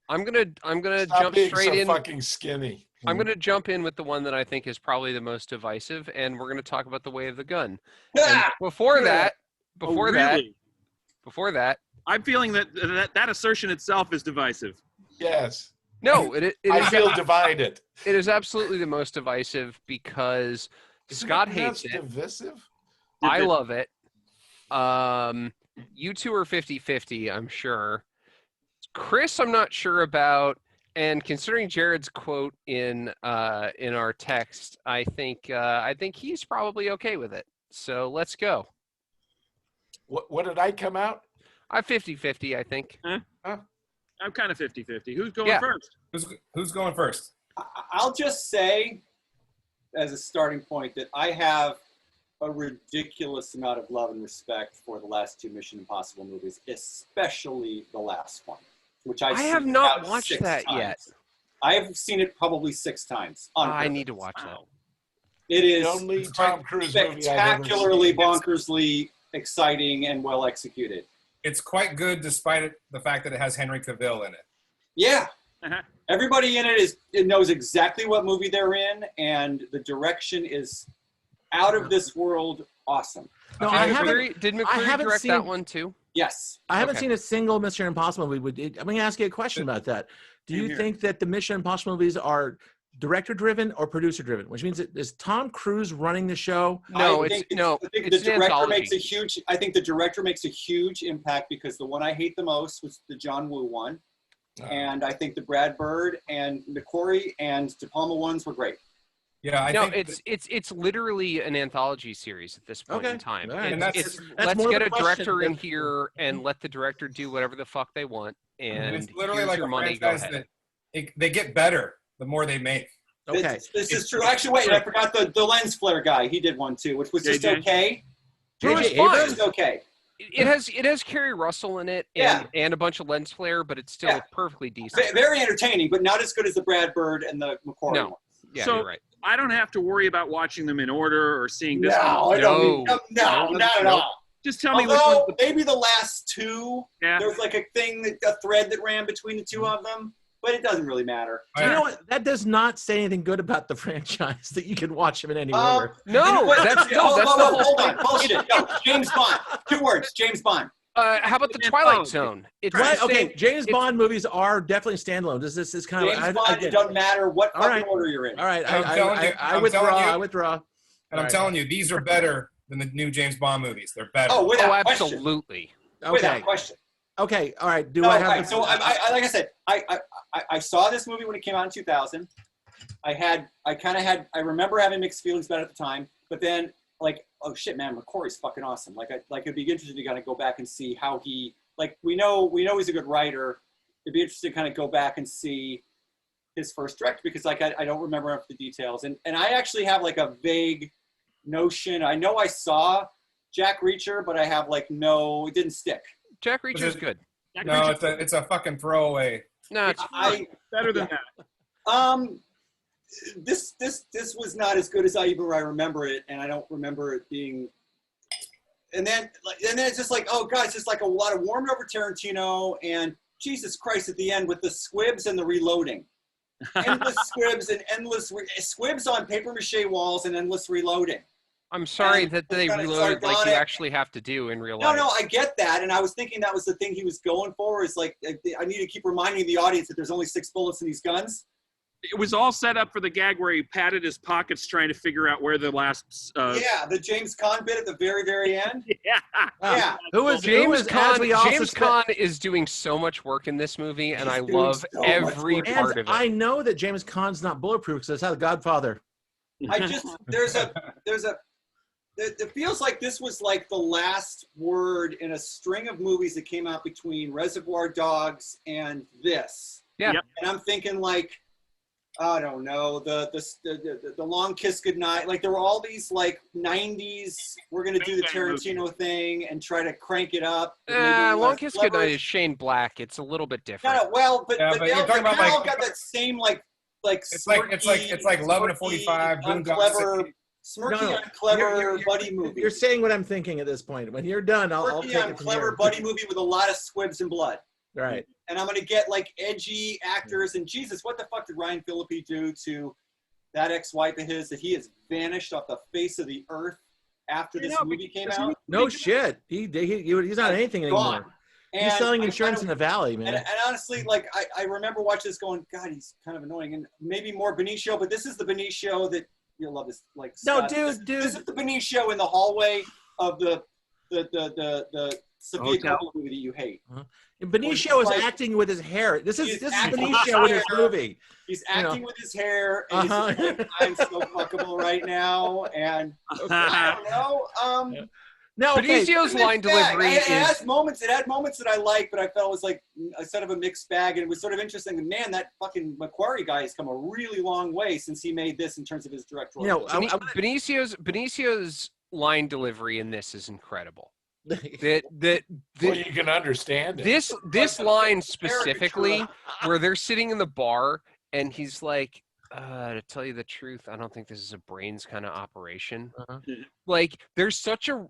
I'm gonna Stop jump being straight so in. fucking skinny. I'm gonna jump in with the one that I think is probably the most divisive, and we're gonna talk about The Way of the Gun. And before that, before that, I'm feeling that assertion itself is divisive. Yes. no, it I is. feel divided. It is absolutely the most divisive because Scott hates it. Divisive? I love it. You two are 50-50, I'm sure. Chris, I'm not sure about. And considering Jared's quote in our text, I think he's probably okay with it. So let's go. What did I come out? I'm 50-50, I think. I'm kind of 50-50. Who's going first? Who's going first? I'll just say, as a starting point, that I have a ridiculous amount of love and respect for the last two Mission Impossible movies, especially the last one, which I have not watched that yet. I have seen it probably 6 times. I need to watch that. It is The only Tom Cruise movie I've ever spectacularly, seen. bonkersly exciting and well executed. It's quite good, despite the fact that it has Henry Cavill in it. Yeah. Everybody in it knows exactly what movie they're in, and the direction is out of this world awesome. No, did McQuarrie direct that one too? Yes. I haven't seen a single Mission Impossible movie. I'm going to ask you a question about that. Do you think that the Mission Impossible movies are director-driven or producer-driven? Which means, is Tom Cruise running the show? I think the director makes a huge. I think the director makes a huge impact because the one I hate the most was the John Woo one, and I think the Brad Bird and McQuarrie and De Palma ones were great. Yeah, I think it's literally an anthology series at this point in time. Right. And that's let's more get the a question director in here and let the director do whatever the fuck they want. And it's literally here's like your a money. Go franchise ahead. that they get better the more they make. Okay. This is true. Actually, wait, I forgot the lens flare guy. He did one too, which was just okay. J.J. Abrams? Just okay. It has Kerry Russell in it and a bunch of lens flare, but it's still perfectly decent. Very entertaining, but not as good as the Brad Bird and the McQuarrie ones. Yeah, So you're right. I don't have to worry about watching them in order or seeing this. No, not at all. Just tell me. Although maybe the last two, Yeah. there was like a thread that ran between the two of them, but it doesn't really matter. You know what? That does not say anything good about the franchise that you can watch them in any order. That's the whole hold point. on, bullshit. No, James Bond. 2 words, James Bond. How about the Twilight Zone? It's the Okay, same- James Bond movies are definitely standalone. This is kind James of Bond. It doesn't matter what All fucking right. order you're in. All right, I'm I withdraw. telling you. I withdraw. And I'm telling you, these are better than the new James Bond movies. They're better. Oh, without question. absolutely. Without question. Okay, all right. So like I said, I saw this movie when it came out in 2000. I remember having mixed feelings about it at the time, but then like, oh shit, man, McQuarrie's fucking awesome. It'd be interesting to kind of go back and see how he, like, we know he's a good writer. It'd be interesting to kind of go back and see his first direct because like I don't remember enough of the details, and I actually have like a vague notion. I know I saw Jack Reacher, but I have like it didn't stick. Jack Reacher's good. No, it's a fucking throwaway. No, it's better than that. This was not as good as I remember it, and I don't remember it being. And then it's just like, oh god, it's just like a lot of warmed over Tarantino, and Jesus Christ at the end with the squibs and the reloading, endless squibs and endless squibs on paper mache walls and endless reloading. I'm sorry that they reloaded like you actually have to do in real life. No, I get that, and I was thinking that was the thing he was going for. Is like I need to keep reminding the audience that there's only 6 bullets in these guns. It was all set up for the gag where he patted his pockets trying to figure out where the last. The James Caan bit at the very, very end. Yeah. James Caan is doing so much work in this movie, and I love every part of it. I know that James Caan's not bulletproof because that's how The Godfather. It feels like this was like the last word in a string of movies that came out between Reservoir Dogs and this. Yeah. Yep. And I'm thinking like, I don't know, the Long Kiss Goodnight. Like there were all these like 90s, we're going to do the Tarantino thing and try to crank it up. Long Kiss Goodnight is Shane Black. It's a little bit different. No, well, but you're talking about they all like, got that same like it's like 11:45. Clever. Smirky and clever buddy movie. You're saying what I'm thinking at this point. When you're done, I'll take it from clever here. buddy movie with a lot of squibs and blood. Right. And I'm going to get like edgy actors. And Jesus, what the fuck did Ryan Phillippe do to that ex-wife of his that he has vanished off the face of the earth after this movie came out? No shit. He's not anything anymore. He's selling insurance in the valley, man. And honestly, like I remember watching this going, God, he's kind of annoying. And maybe more Benicio, but this is the Benicio that you'll love this. Like, no, Scott, dude. This is the Benicio in the hallway of the Sofia Coppola movie that you hate. And Benicio is acting with his hair. This is Benicio in his movie. He's acting with his hair, and he's like, I'm so fuckable right now, and I don't know. No, Benicio's line delivery it had moments that I liked, but I felt it was like a sort of a mixed bag, and it was sort of interesting. Man, that fucking McQuarrie guy has come a really long way since he made this in terms of his directorial. Benicio's line delivery in this is incredible. Well, you can understand it. This line specifically, where they're sitting in the bar and he's like, to tell you the truth, I don't think this is a brains kind of operation. Like, there's such a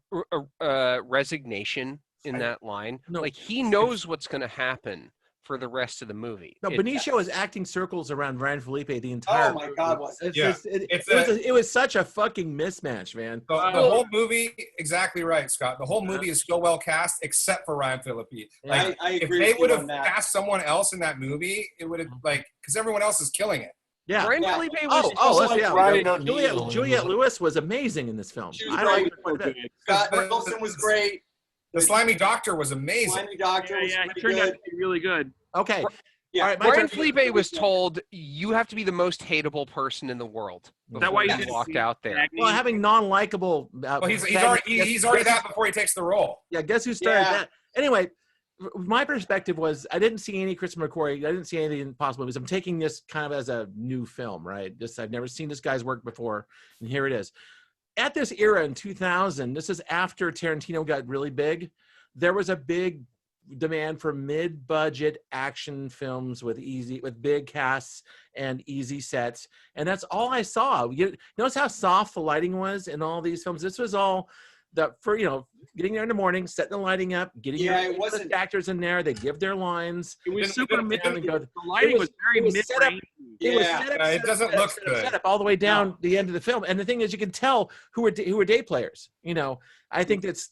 resignation in that line. Like, he knows what's going to happen for the rest of the movie. No, Benicio is acting circles around Ryan Phillippe the entire movie. Oh my God, was it? It was such a fucking mismatch, man. The whole movie, exactly right, Scott. The whole movie is so well cast, except for Ryan Phillippe. Like, I agree. If they would have cast someone else in that movie, it would have because everyone else is killing it. Yeah. Ryan Phillippe was Juliette Lewis was amazing in this film. She was great. Scott Wilson was great. The Slimy Doctor was amazing. Slimy Doctor was he turned out to be really good. Okay. Yeah. All right, Ryan Phillippe was told, you have to be the most hateable person in the world. Is that why he walked out there? Well, having non-likable. Well, he's already that before he takes the role. Yeah, guess who started that? Anyway, my perspective was I didn't see any Chris McQuarrie. I didn't see anything impossible because I'm taking this kind of as a new film, right? I've never seen this guy's work before, and here it is. At this era in 2000, this is after Tarantino got really big. There was a big demand for mid-budget action films with big casts and easy sets, and that's all I saw. Notice how soft the lighting was in all these films. This was all getting there in the morning, setting the lighting up, getting the actors in there. They give their lines. It was super mid. The lighting was very mid-range. It doesn't look good. Set up all the way down the end of the film, and the thing is, you can tell who are day players. I think that's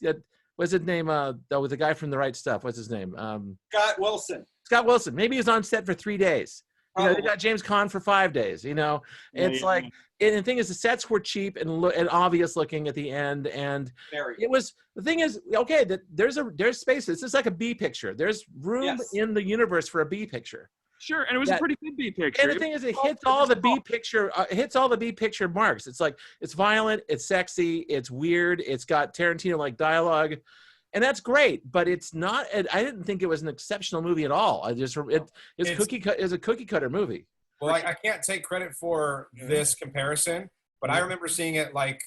what's his name? Was the guy from The Right Stuff? What's his name? Scott Wilson. Scott Wilson. Maybe he was on set for 3 days. They got James Caan for 5 days. And the thing is, the sets were cheap and obvious looking at the end, and it was. The thing is, okay, that there's space. This is like a B picture. There's room in the universe for a B picture. Sure, and it was a pretty good B picture. And the thing is, it hits all the B picture. Hits all the B picture marks. It's like it's violent, it's sexy, it's weird, it's got Tarantino-like dialogue, and that's great. But it's not. I didn't think it was an exceptional movie at all. It's a cookie cutter movie. Well, I can't take credit for this comparison, but I remember seeing it like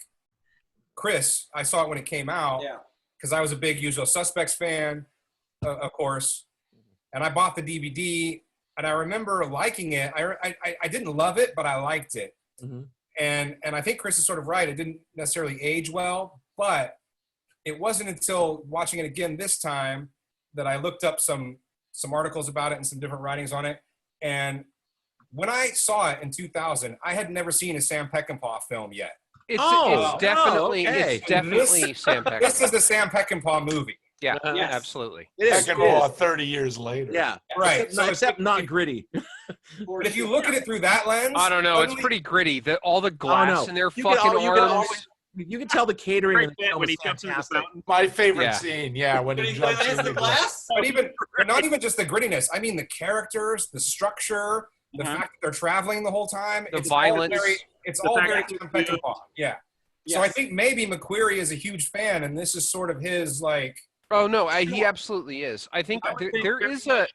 Chris. I saw it when it came out because I was a big Usual Suspects fan, of course, and I bought the DVD. And I remember liking it. I didn't love it, but I liked it. Mm-hmm. And I think Chris is sort of right. It didn't necessarily age well, but it wasn't until watching it again this time that I looked up some articles about it and some different writings on it. And when I saw it in 2000, I had never seen a Sam Peckinpah film yet. It's definitely Sam Peckinpah. This is the Sam Peckinpah movie. Yeah, absolutely. Peckinpah 30 years later. Yeah, right. Except not gritty. But if you look at it through that lens, I don't know. It's pretty gritty. All the glass in their fucking arms. You can tell the catering when he jumps into the fountain. My favorite scene, when he jumps into the glass. But not even just the grittiness. I mean, the characters, the structure, the fact that they're traveling the whole time. The violence. It's all very Sam Peckinpah. Yeah. So I think maybe McQuarrie is a huge fan, and this is sort of his like. Oh no, he absolutely is. I think there is a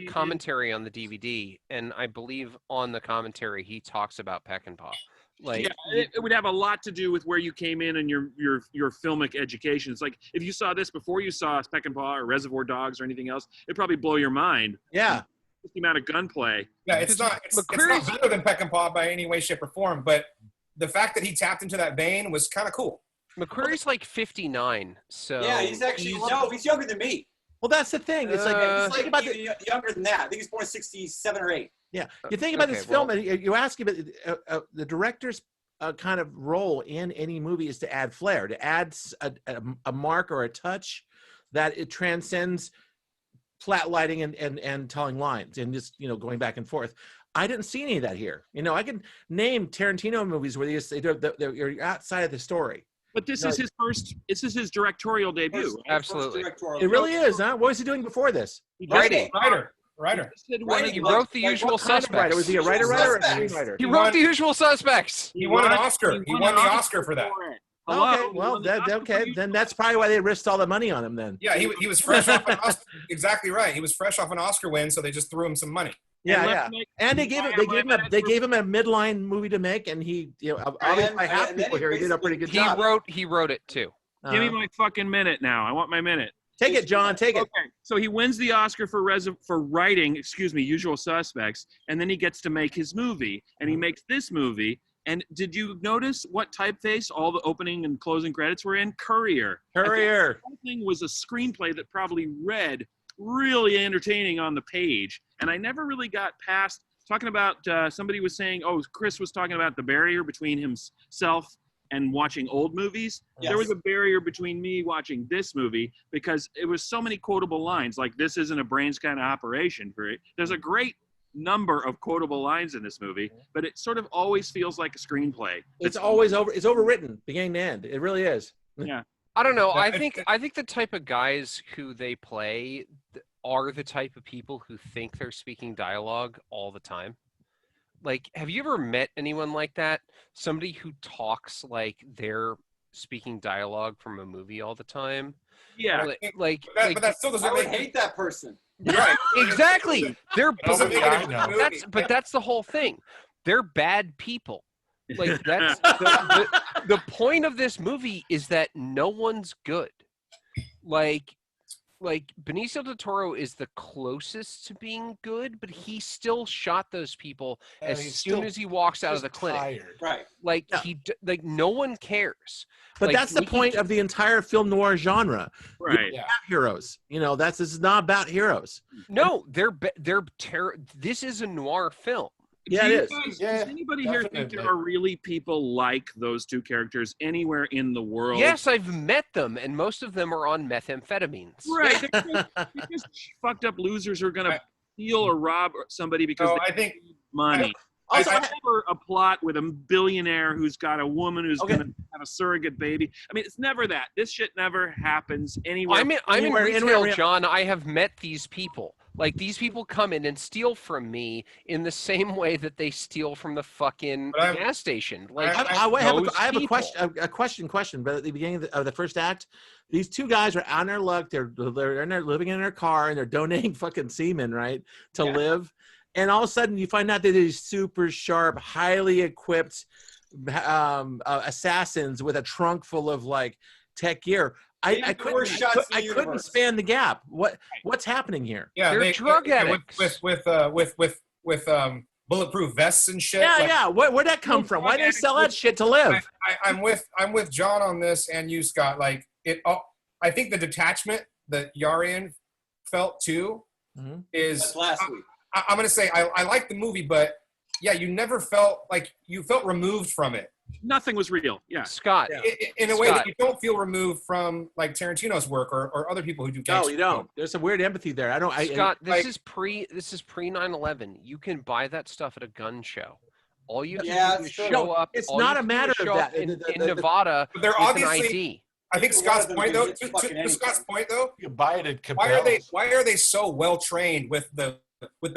commentary on the DVD, and I believe on the commentary he talks about Peckinpah. It would have a lot to do with where you came in and your filmic education. It's like if you saw this before you saw Peckinpah or Reservoir Dogs or anything else, it'd probably blow your mind. Yeah. The amount of gunplay. Yeah, it's not better than Peckinpah by any way, shape, or form, but the fact that he tapped into that vein was kind of cool. McQuarrie's like 59, so he's actually he's younger than me. Well, that's the thing. It's like think about even younger than that. I think he's born in 67 or 8. Yeah, you think about this film, well, and you ask him the director's kind of role in any movie is to add flair, to add a mark or a touch that it transcends flat lighting and telling lines and just going back and forth. I didn't see any of that here. I can name Tarantino movies where you're outside of the story. But this is his first. This is his directorial debut. Absolutely. It really is, huh? What was he doing before this? Writing. Writer. He wrote The Usual Suspects. Was he a writer or a screenwriter? He wrote The Usual Suspects. He won an Oscar. He won the Oscar for that. Okay, well, then that's probably why they risked all the money on him then. Yeah, he was fresh off an Oscar. Exactly right. He was fresh off an Oscar win, so they just threw him some money. Yeah. And they gave him a midline movie to make, and he, obviously by half people here, he did a pretty good job. He wrote it too. Give me my fucking minute now. I want my minute. Take it, John. Take it. Okay. So he wins the Oscar for writing, Usual Suspects, and then he gets to make his movie, and he makes this movie. And did you notice what typeface all the opening and closing credits were in? Courier. The whole thing was a screenplay that probably read really entertaining on the page, and I never really got past talking about. Somebody was saying, Chris was talking about the barrier between himself and watching old movies. Yes. There was a barrier between me watching this movie because it was so many quotable lines, like this isn't a brains kind of operation for it. There's a great number of quotable lines in this movie, but it sort of always feels like a screenplay. It's always it's overwritten beginning to end. It really is. Yeah. I don't know. I think the type of guys who they play are the type of people who think they're speaking dialogue all the time. Like, have you ever met anyone like that? Somebody who talks like they're speaking dialogue from a movie all the time? Yeah. But that still doesn't I would make hate that person. Right. Exactly. They're That's that's the whole thing. They're bad people. Like that's the point of this movie is that no one's good. Like Benicio del Toro is the closest to being good, but he still shot those people as soon as he walks out of the clinic. Tired. Right. Like no one cares. But that's the point of the entire film noir genre. Right. Yeah. Heroes. This is not about heroes. No, this is a noir film. Yeah, it is. Does anybody here think there are really people like those two characters anywhere in the world? Yes, I've met them, and most of them are on methamphetamines. Right. They're just fucked up losers who are going to steal or rob somebody because they need money. Also, never a plot with a billionaire who's got a woman who's going to have a surrogate baby. I mean, it's never that. This shit never happens anywhere. I'm in retail, John. I have met these people. Like, these people come in and steal from me in the same way that they steal from the fucking gas station. Like, I have a question. But at the beginning of the first act, these two guys are on their luck. They're living in their car and they're donating fucking semen, right, to live. And all of a sudden, you find out that these super sharp, highly equipped assassins with a trunk full of like tech gear. I couldn't span the gap. What's happening here? Yeah, they're drug addicts with bulletproof vests and shit. Yeah. Where'd that come from? Why did they sell that shit to live? I'm with John on this, and you, Scott. Like it. I think the detachment that Yarian felt too is. That's last week. I'm gonna say I like the movie, but yeah, you never felt like you felt removed from it. Nothing was real. Yeah, Scott. In a way that you don't feel removed from like Tarantino's work or other people who do. No, you don't. There's some weird empathy there. Scott, this is pre 9/11. You can buy that stuff at a gun show. All you have to do is show up. It's not a matter of that. In Nevada, but they're obviously. An ID. I think Scott's point though. To Scott's point though, you buy it at Cabela's. Why are they so well trained with the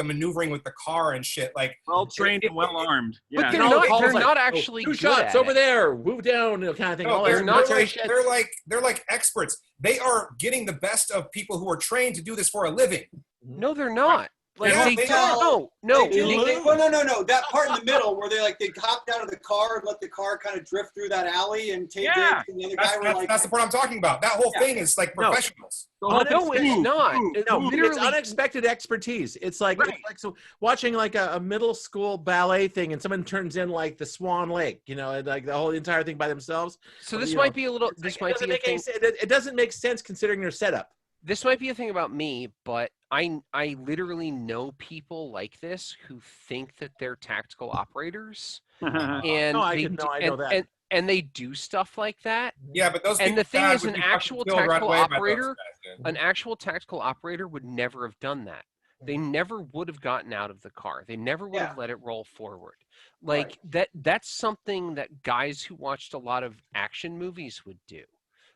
maneuvering with the car and shit? Like well trained and well armed. Yeah. But they're not actually two good shots at over there, move down, kind of thing. No, they're like experts. They are getting the best of people who are trained to do this for a living. No, they're not. Like Yeah, they they don't. No. That part in the middle where they hopped out of the car and let the car kind of drift through that alley and take it. And the other guy were like, that's the part I'm talking about. That whole thing is like professionals. No, it's not. It's unexpected expertise. It's like so watching like a middle school ballet thing, and someone turns in like the Swan Lake, and like the whole entire thing by themselves. So this might be a little. This might be a thing. It doesn't make sense considering their setup. this might be a thing about me, but I literally know people like this who think that they're tactical operators, and No, I they can. do, No, I know that. and they do stuff like that. Yeah, but those And people the thing bad is, would an be fucking actual killed right tactical away by those operator, guys, dude. an actual tactical operator would never have done that. They never would have gotten out of the car. They never would have let it roll forward. Like that's something that guys who watched a lot of action movies would do.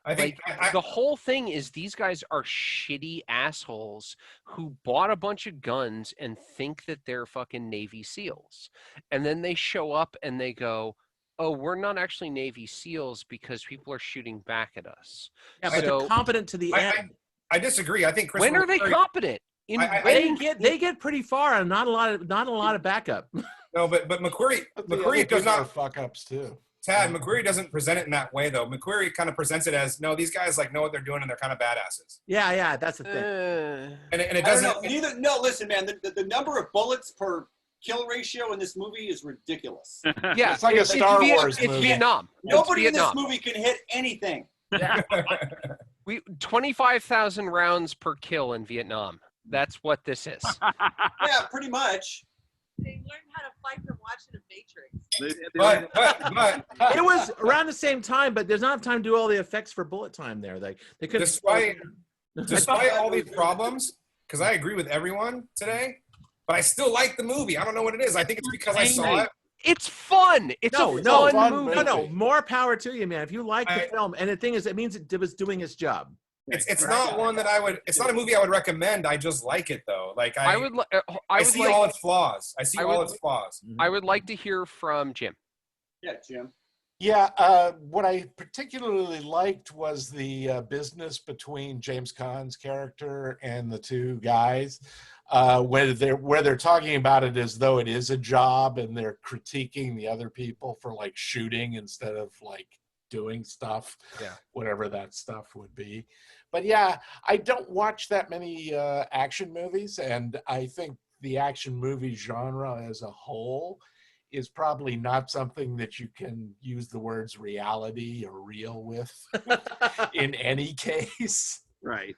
I think the whole thing is these guys are shitty assholes who bought a bunch of guns and think that they're fucking Navy SEALs. And then they show up and they go, oh, we're not actually Navy SEALs because people are shooting back at us. Yeah, but they're competent to the end. I disagree. I think Chris. When are they competent? They get pretty far and not a lot of backup. No, but McQuarrie does not fuck ups too. Tad, McQuarrie doesn't present it in that way, though. McQuarrie kind of presents it as, no, these guys like know what they're doing and they're kind of badasses. Yeah, that's the thing. And it doesn't. No, listen, man. The number of bullets per kill ratio in this movie is ridiculous. Yeah, it's like a Star Wars movie. It's Vietnam. Nobody in this movie can hit anything. Yeah. 25,000 rounds per kill in Vietnam. That's what this is. Yeah, pretty much. They learned how to fight from watching The Matrix. But it was around the same time, but there's not enough time to do all the effects for bullet time there. Like they could. Despite all these problems, because I agree with everyone today, but I still like the movie. I don't know what it is. I think it's because I saw it. It's fun. It's a fun movie. No, more power to you, man. If you like the film, and the thing is, it means it was doing its job. It's not one that I would. It's not a movie I would recommend. I just like it though. Like I see all its flaws. I see all its flaws. I would like to hear from Jim. Yeah, Jim. Yeah, what I particularly liked was the business between James Caan's character and the two guys, where they're talking about it as though it is a job, and they're critiquing the other people for like shooting instead of like doing stuff, whatever that stuff would be. But yeah, I don't watch that many action movies, and I think the action movie genre as a whole is probably not something that you can use the words reality or real with in any case. Right.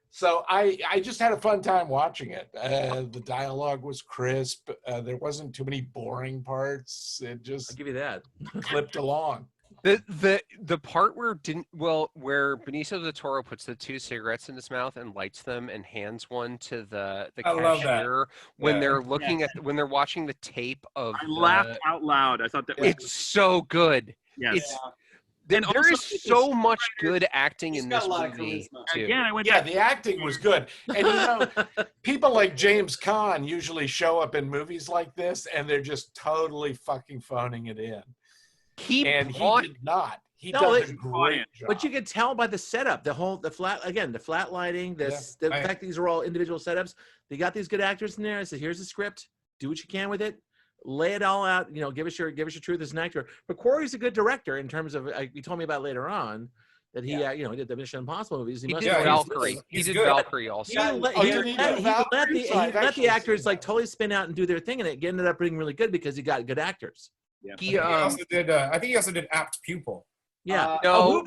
So I just had a fun time watching it. The dialogue was crisp. There wasn't too many boring parts. It just I'll give you that. clipped along. The part where Benicio del Toro puts the two cigarettes in his mouth and lights them and hands one to the cashier when they're looking when they're watching the tape of. I laughed out loud. I thought that was so good. Yes. There is so much good acting in this movie. Too. Again, the acting was good. And people like James Caan usually show up in movies like this and they're just totally fucking phoning it in. He did not. He does a great job. But you can tell by the setup, the flat lighting, the fact that these are all individual setups. They got these good actors in there. I said, here's the script. Do what you can with it. Lay it all out. Give us your truth as an actor. McQuarrie's a good director in terms of. You told me about later on that he did the Mission Impossible movies. He did Valkyrie. He did Valkyrie also. He let the actors like totally spin out and do their thing, and it ended up being really good because he got good actors. Yeah. He also did. I think he also did Apt Pupil. Yeah. No.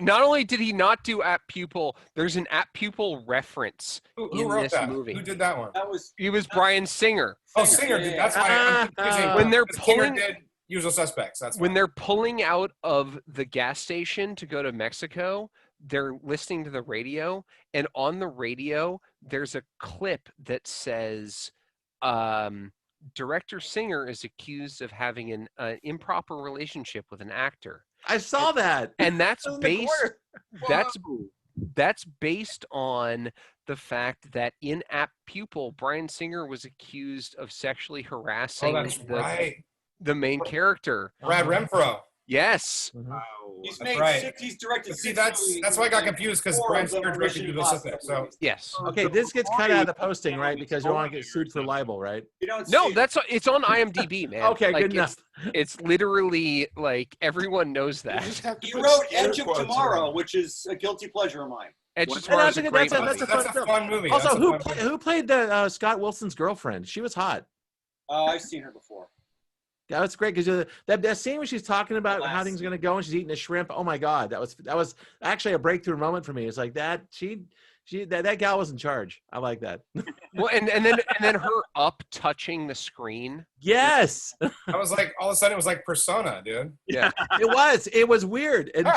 Not only did he not do Apt Pupil, there's an Apt Pupil reference Who in wrote this that? movie. Who did that one? It was Brian Singer. Oh, Singer did. That's why I'm confusing. When they're Singer did Usual Suspects. That's when they're pulling out of the gas station to go to Mexico. They're listening to the radio, and on the radio, there's a clip that says. Director Singer is accused of having an improper relationship with an actor. I saw that, and that's based on the fact that in Apt Pupil, Brian Singer was accused of sexually harassing the main character, Brad Renfro. Yes. Wow. He's made he's directed. See, that's why I got confused because Brian Singer directed Usual Suspects. So yes. Okay, this gets cut out of the posting, right? Because you don't want to get sued for libel, right? It's on IMDb, man. Okay, good enough. It's literally like everyone knows that. He wrote Edge of Tomorrow, which is a guilty pleasure of mine. Edge of Tomorrow is a great movie. That's a fun movie. Also, who played the Scott Wilson's girlfriend? She was hot. I've seen her before. That's great because that scene when she's talking about The how last things are going to go and she's eating a shrimp. Oh my God, that was actually a breakthrough moment for me. It's like that that gal was in charge. I like that. Well, and then her up touching the screen. Yes, I was like, all of a sudden, it was like Persona, dude. Yeah. it was weird, and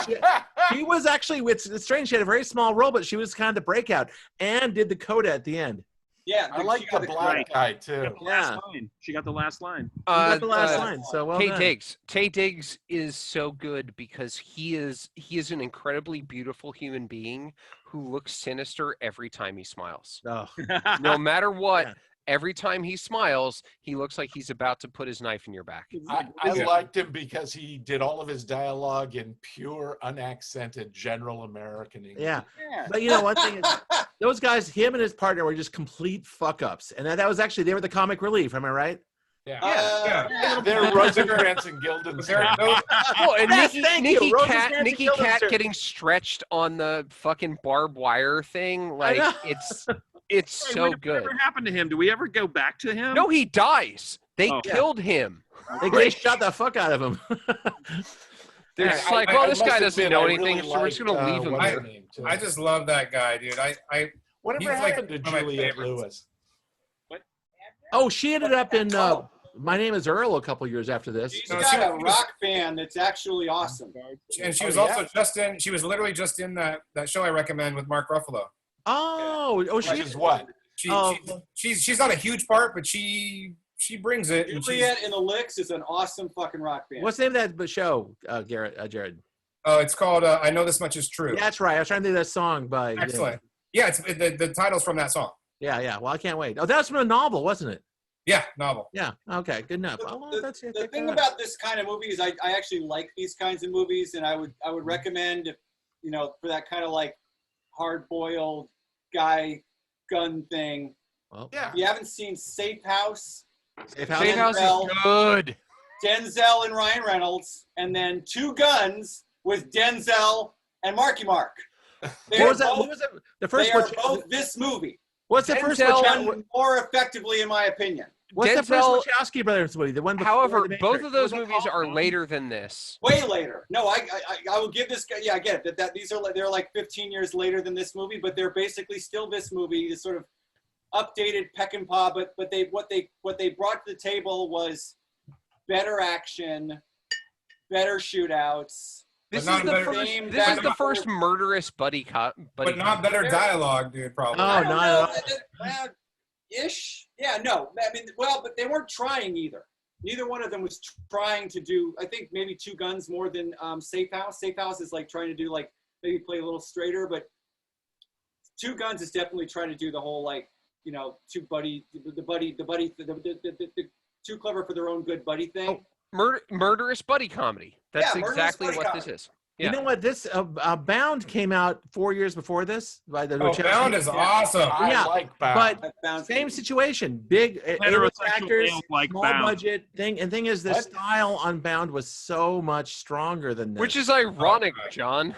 she was actually. It's strange. She had a very small role, but she was kind of the breakout and did the coda at the end. Yeah, I like the black guy too. Yeah. She got the last line. You got the last line, so well Tay done. Diggs. Tay Diggs is so good because he is an incredibly beautiful human being who looks sinister every time he smiles. Oh, No matter what, Yeah. every time he smiles, he looks like he's about to put his knife in your back. I liked him because he did all of his dialogue in pure, unaccented, general American English. yeah. Yeah. But you know, one thing is, those guys, him and his partner, were just complete fuck ups, and that was actually they were the comic relief. Am I right? Yeah. Yeah. They're Rosencrantz and Guildenstern. Oh, and Yes, Nikki, thank Nikki you. Cat, Rosencrantz Nikki and Cat Guildenstern. getting stretched on the fucking barbed wire thing, I like know. it's Hey, so good. Whatever happened to him? Do we ever go back to him? No, he dies. They Oh. killed him. They shot the fuck out of him. They're Yeah, just like, well, this must guy doesn't admit, know I anything, really so we're just liked, gonna leave him what's there. her name, too. I just love that guy, dude. Whatever he's like happened to one of my Juliette favorites. Lewis? Oh, she ended up in My Name Is Earl a couple years after this. She's No, got she a was- rock band that's actually awesome. And she Oh, was yeah? also just in. She was literally just in that show I recommend with Mark Ruffalo. Oh, Which she is what? She's not a huge part, but she brings it. And she's, Juliet and the Licks is an awesome fucking rock band. What's the name of that show, Jared? oh, it's called I Know This Much Is True. Yeah, that's right. I was trying to do that song by. Excellent. Yeah, it's the title's from that song. Yeah. Well, I can't wait. Oh, that was from a novel, wasn't it? Yeah, novel. Yeah. Okay. Good enough. The thing about this kind of movie is I actually like these kinds of movies, and I would recommend, if for that kind of like hard-boiled guy gun thing. Well, Yeah. If you haven't seen Safe House, Safe Safe House. House is good. Denzel and Ryan Reynolds, and then Two Guns with Denzel and Marky Mark. They What are was that? both- What was it? The first They are one. both this movie. What's the first Denzel- one? Done more effectively, in my opinion. What's the Denzel- first Wachowski brothers movie? The one before However, The Matrix. both of those What was it movies called? are later than this. Way later. No, I will give this guy. Yeah, I get it. That these are they're like 15 years later than this movie, but they're basically still this movie. This sort of updated peck and paw, but what they brought to the table was better action, better shootouts. This not is the better- first. Same This is back- the first murderous buddy cop. But not better dialogue, dude. Probably. Oh, I don't not know, at all. well, ish. Yeah, no. I mean, well, but they weren't trying either. Neither one of them was trying to do. I think maybe Two Guns more than Safe House. Safe House is like trying to do like maybe play a little straighter, but Two Guns is definitely trying to do the whole like the too clever for their own good buddy thing. Murderous buddy comedy. That's Yeah, murderous exactly buddy what comedy. this is. You Yeah. know what? This Bound came out 4 years before this by the Oh, Wachowski. Bound is awesome. I Yeah, like Bound. but That bounce- same situation. Big A-list Heterosexual actors, males like small Bound. budget thing. And thing is, the What? style on Bound was so much stronger than this. Which is ironic, Oh, God. John.